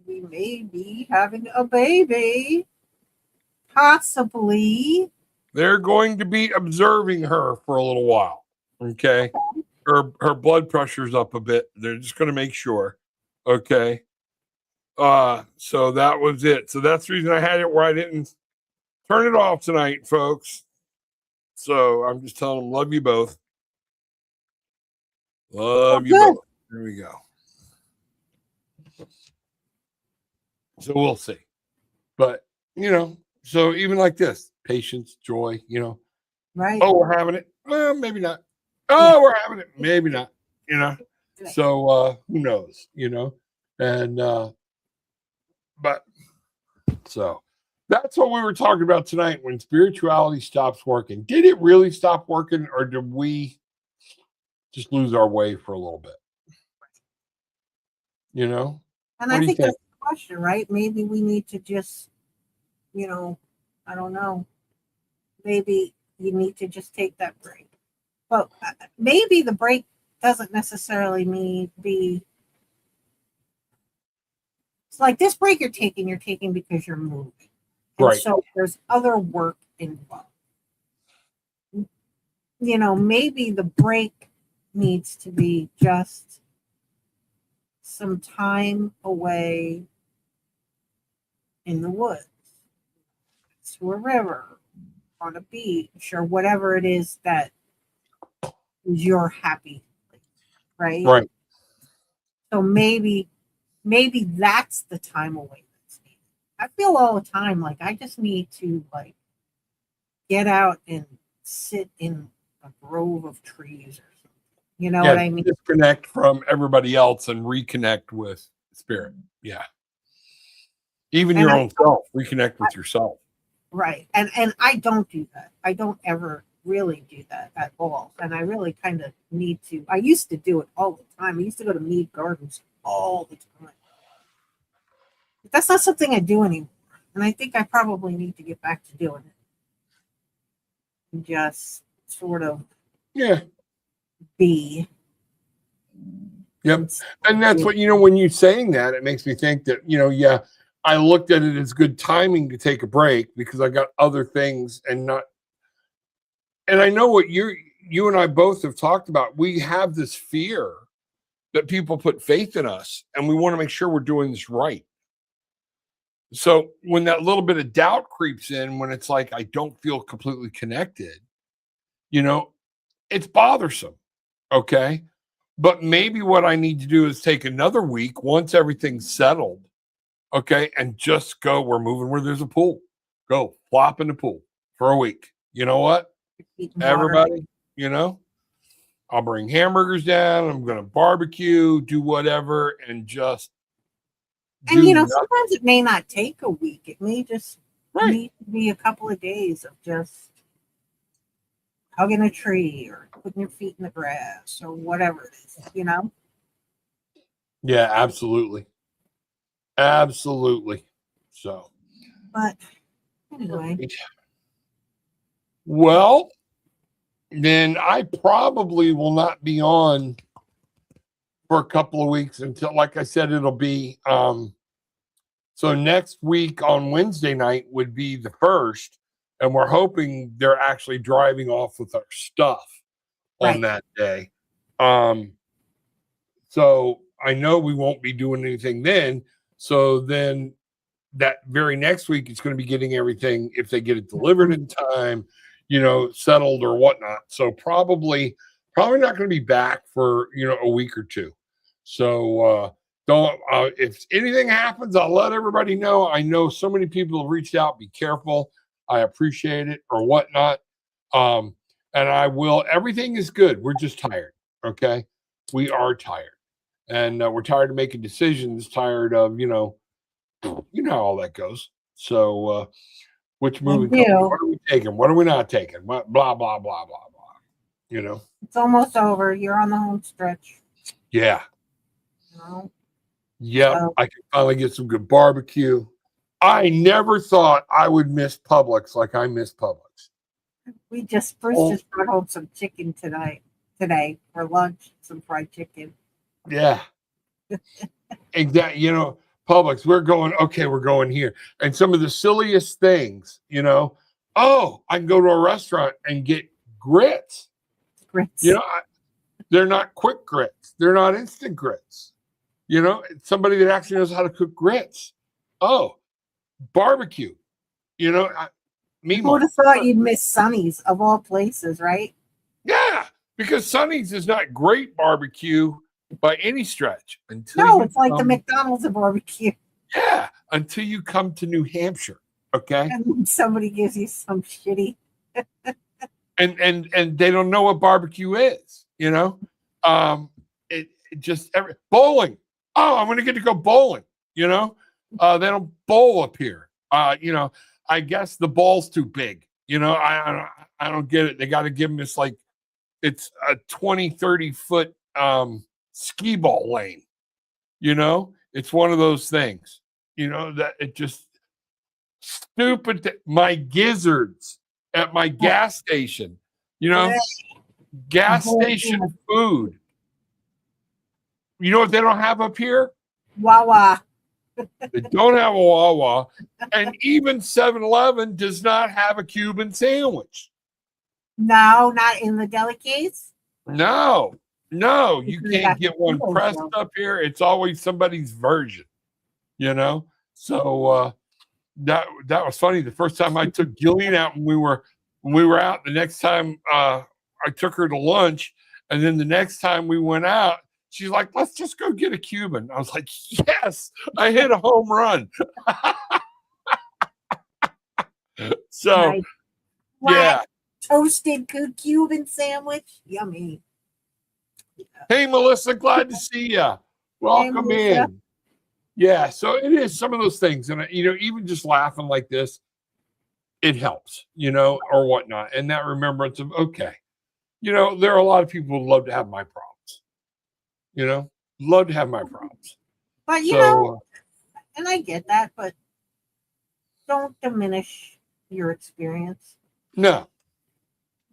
we may be having a baby. Possibly. They're going to be observing her for a little while. Okay. Her blood pressure's up a bit. They're just going to make sure. Okay. So that was it. So that's the reason I had it where I didn't turn it off tonight, folks. So I'm just telling them, love you both. Love you both. There we go. So we'll see. But, you know, so even like this, patience, joy, you know. Right. Oh, we're having it. Well, maybe not. Oh, we're having it. Maybe not, you know. So who knows, you know. And but so that's what we were talking about tonight when spirituality stops working. Did it really stop working, or did we just lose our way for a little bit? You know? And I think that's the question, right? Maybe we need to just, you know, I don't know. Maybe you need to just take that break. But maybe the break doesn't necessarily mean be. It's like this break you're taking because you're moving. And right. So there's other work involved. You know, maybe the break needs to be just some time away in the woods, to a river, on a beach, or whatever it is that is your happy place, right? Right. So maybe that's the time away that's needed. I feel all the time like I just need to like get out and sit in a grove of trees or something. You know what I mean? Disconnect from everybody else and reconnect with spirit. Yeah. Even your own self, reconnect with yourself. Right. And I don't do that. I don't ever really do that at all. And I really kind of need to. I used to do it all the time. I used to go to Mead Gardens all the time. But that's not something I do anymore. And I think I probably need to get back to doing it. And just sort of be. Yep. And that's what, when you're saying that, it makes me think that, I looked at it as good timing to take a break because I got other things and I know what you and I both have talked about. We have this fear that people put faith in us and we want to make sure we're doing this right. So when that little bit of doubt creeps in, when it's like, I don't feel completely connected, it's bothersome. Okay. But maybe what I need to do is take another week once everything's settled. Okay. And just go, we're moving where there's a pool. Go flop in the pool for a week. You know what? Everybody, I'll bring hamburgers down. I'm going to barbecue, do whatever, and just. And, sometimes it may not take a week. It may just need to be a couple of days of just hugging a tree or putting your feet in the grass or whatever it is, Yeah, absolutely. Absolutely. So. But anyway. Well, then I probably will not be on for a couple of weeks until, like I said, it'll be so next week on Wednesday night would be the 1st, and we're hoping they're actually driving off with our stuff on that day. So I know we won't be doing anything then. So then that very next week it's going to be getting everything, if they get it delivered in time, settled or whatnot. So probably not going to be back for a week or two. So don't if anything happens, I'll let everybody know. I know so many people have reached out. Be careful. I appreciate it or whatnot. And I will. Everything is good. We're just tired. Okay, we are tired, and we're tired of making decisions. Tired of how all that goes. So which movie? What are we taking? What are we not taking? What blah blah blah blah blah. It's almost over. You're on the home stretch. Yeah. Yep. I can finally get some good barbecue. I never thought I would miss Publix like I miss Publix. Bruce just brought home some chicken today for lunch, some fried chicken. Yeah. Exactly. Publix, we're going here. And some of the silliest things, I can go to a restaurant and get grits. They're not quick grits. They're not instant grits. Somebody that actually knows how to cook grits. Oh, barbecue. You would have thought you'd miss Sonny's of all places, right? Yeah, because Sonny's is not great barbecue by any stretch. It's like the McDonald's of barbecue. Yeah, until you come to New Hampshire, okay? And somebody gives you some shitty. and they don't know what barbecue is, It just bowling. Oh, I'm gonna get to go bowling. They don't bowl up here. I guess the ball's too big. I don't get it. They got to give them this it's a 20-30 foot ski ball lane. It's one of those things. That it just stupid. My gizzards at my gas station. Gas station food. You know what they don't have up here? Wawa. They don't have a Wawa. And even 7-Eleven does not have a Cuban sandwich. No, not in the deli case? No, you can't get one pressed up here. It's always somebody's version, So that was funny. The first time I took Gillian out when we were out, the next time I took her to lunch, and then the next time we went out, she's like, let's just go get a Cuban. I was like, yes, I hit a home run. So, Yeah. toasted Cuban sandwich. Yummy. Hey, Melissa, glad to see you. Hey, Welcome Melissa. in. Yeah, so it is some of those things, and even just laughing like this, it helps, or whatnot, and that remembrance of okay, there are a lot of people who love to have my problems, love to have my problems. But So and I get that, but don't diminish your experience. no,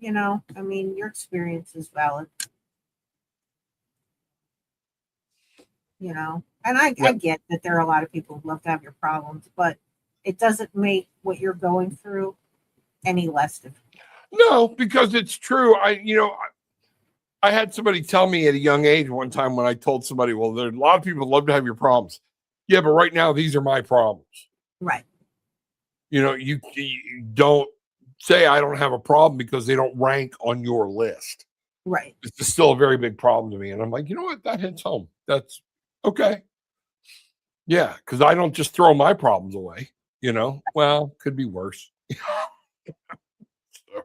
I mean, your experience is valid. And I yeah, get that there are a lot of people who love to have your problems, but it doesn't make what you're going through any less difficult. no, because it's true. I had somebody tell me at a young age one time when I told somebody, well, there are a lot of people who love to have your problems. Yeah, but right now these are my problems. Right. You don't say I don't have a problem because they don't rank on your list. Right. It's still a very big problem to me. And I'm like, you know what? That hits home. That's okay. Yeah, because I don't just throw my problems away. Well, could be worse. So,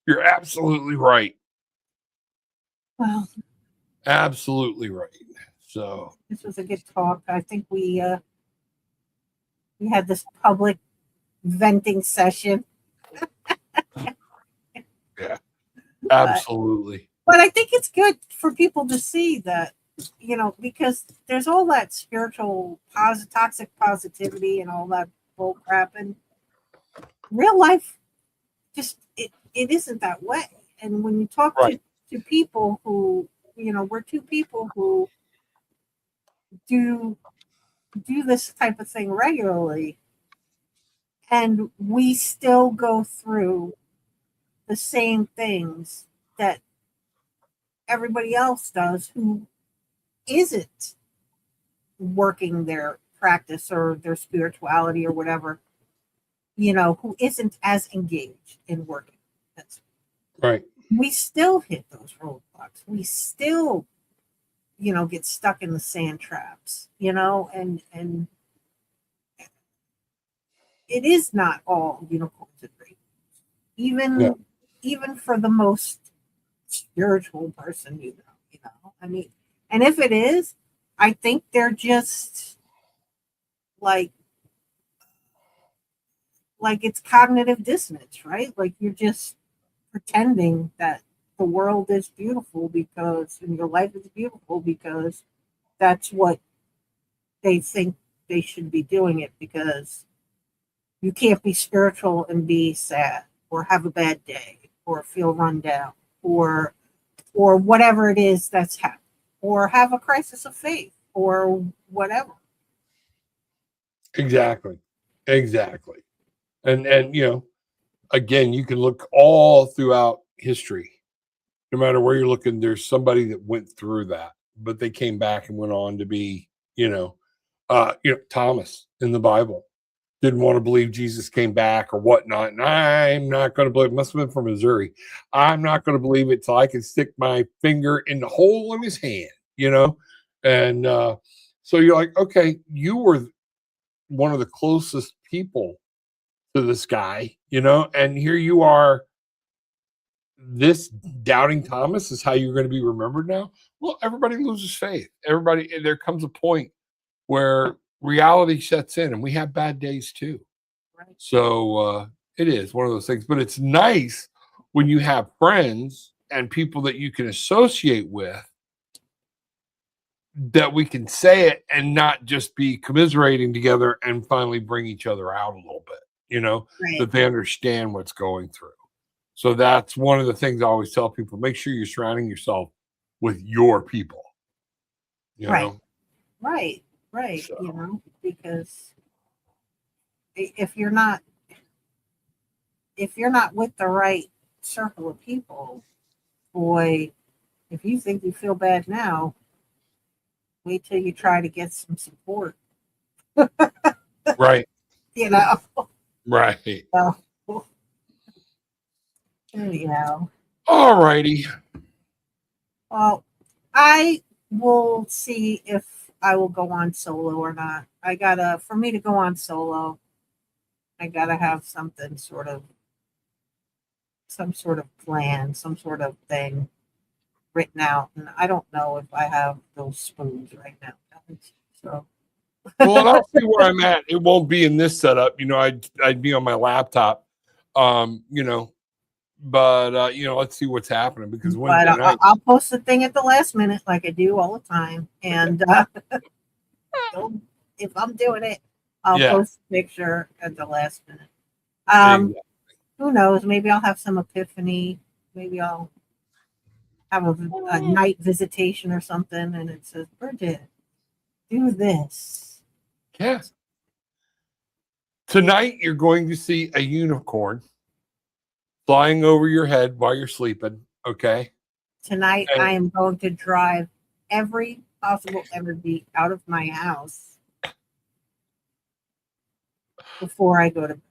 you're absolutely right. Well, Absolutely right. So this was a good talk. I think we had this public venting session. yeah, absolutely. But I think it's good for people to see that, because there's all that spiritual toxic positivity and all that bull crap, and real life just it isn't that way. And when you talk Right. to people who, we're two people who do this type of thing regularly, and we still go through the same things that everybody else does who isn't working their practice or their spirituality or whatever, who isn't as engaged in working. That's Right. We still hit those roadblocks. We still, get stuck in the sand traps, and it is not all unicorns and rainbows. Yeah. Even for the most spiritual person, I mean, and if it is, I think they're just like it's cognitive dissonance, right? Like you're just pretending that the world is beautiful and your life is beautiful because that's what they think they should be doing it, because you can't be spiritual and be sad or have a bad day or feel run down or whatever it is that's happening, or have a crisis of faith or whatever. Exactly. And again, you can look all throughout history. No matter where you're looking, there's somebody that went through that, but they came back and went on to be, Thomas in the Bible didn't want to believe Jesus came back or whatnot. And I'm not going to believe, must have been from Missouri. I'm not going to believe it till I can stick my finger in the hole in his hand, And so you're like, okay, you were one of the closest people to this guy, and here you are. This doubting Thomas is how you're going to be remembered now. Well, everybody loses faith. There comes a point where reality sets in, and we have bad days too. Right. So it is one of those things, but it's nice when you have friends and people that you can associate with that we can say it and not just be commiserating together and finally bring each other out a little bit, Right. that they understand what's going through. So that's one of the things I always tell people: make sure you're surrounding yourself with your people. Right. So. Because if you're not with the right circle of people, boy, if you think you feel bad now, wait till you try to get some support. Right. Right. So, anyhow. All righty. Well, I will see if I will go on solo or not. For me to go on solo, I gotta have something sort of some sort of plan, some sort of thing written out, and I don't know if I have those spoons right now. So Well, and I'll see where I'm at. It won't be in this setup. I'd be on my laptop. But let's see what's happening because Wednesday night. I'll post the thing at the last minute like I do all the time, and if I'm doing it, I'll post a picture at the last minute. Exactly. Who knows? Maybe I'll have some epiphany. Maybe I'll have a night visitation or something, and it says, Bridget, do this. Yes. Tonight, you're going to see a unicorn flying over your head while you're sleeping. Okay. Tonight, I am going to drive every possible energy out of my house before I go to bed.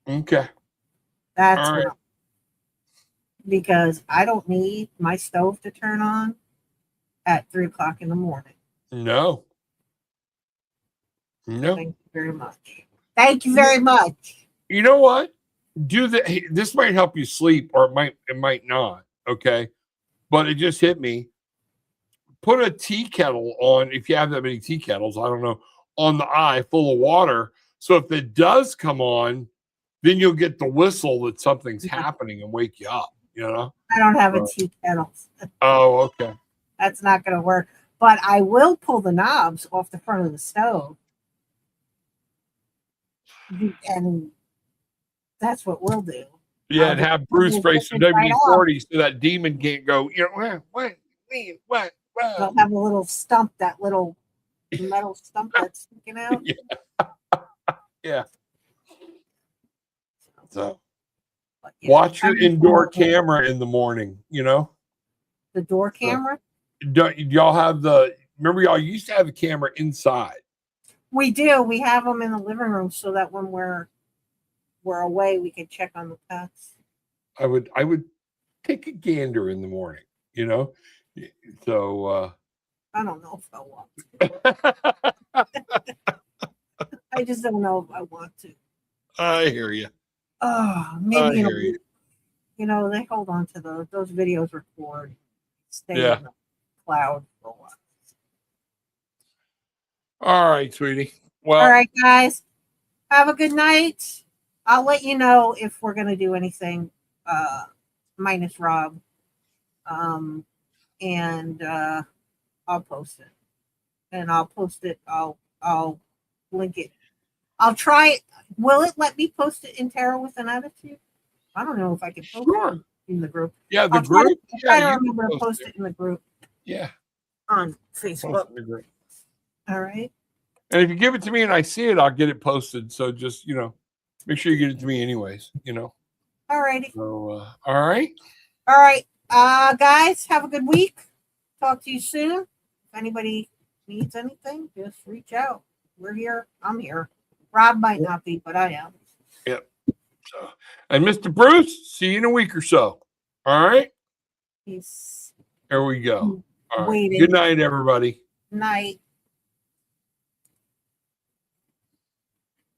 Okay. That's right. Because I don't need my stove to turn on at 3:00 in the morning. No. Thank you very much. Thank you very much. You know what? This might help you sleep, or it might not. Okay. But it just hit me. Put a tea kettle on, if you have that many tea kettles, I don't know, on the eye full of water. So if it does come on, then you'll get the whistle that something's happening and wake you up, I don't have a tea kettle. Oh, okay. That's not going to work. But I will pull the knobs off the front of the stove. And that's what we'll do. Yeah, and have Bruce spray some WD-40 so that demon can't go, what? They'll have a little stump, that little metal stump that's sticking out. Yeah. So watch your indoor camera in the morning, The door camera? Y'all have remember y'all used to have the camera inside. We do. We have them in the living room so that when we're away, we can check on the pets. I would take a gander in the morning, So I don't know if I want to. I just don't know if I want to. I hear you. Oh, maybe in a week. They hold on to those videos record, stay in the cloud for a while. All right, sweetie. Well, all right, guys. Have a good night. I'll let you know if we're going to do anything minus Rob. And I'll post it. And I'll post it. I'll link it. I'll try it. Will it let me post it in Tarot with an Attitude? I don't know if I can post it in the group. Yeah, the group. I'll try to remember to post it in the group. Yeah. On Facebook. All right. And if you give it to me and I see it, I'll get it posted. So just, make sure you get it to me anyways, All righty. So, all right. All right. Guys, have a good week. Talk to you soon. If anybody needs anything, just reach out. We're here. I'm here. Rob might not be, but I am. Yep. So, and Mr. Bruce, see you in a week or so. All right. Peace. There we go. All right. Waiting. Good night, everybody. Night.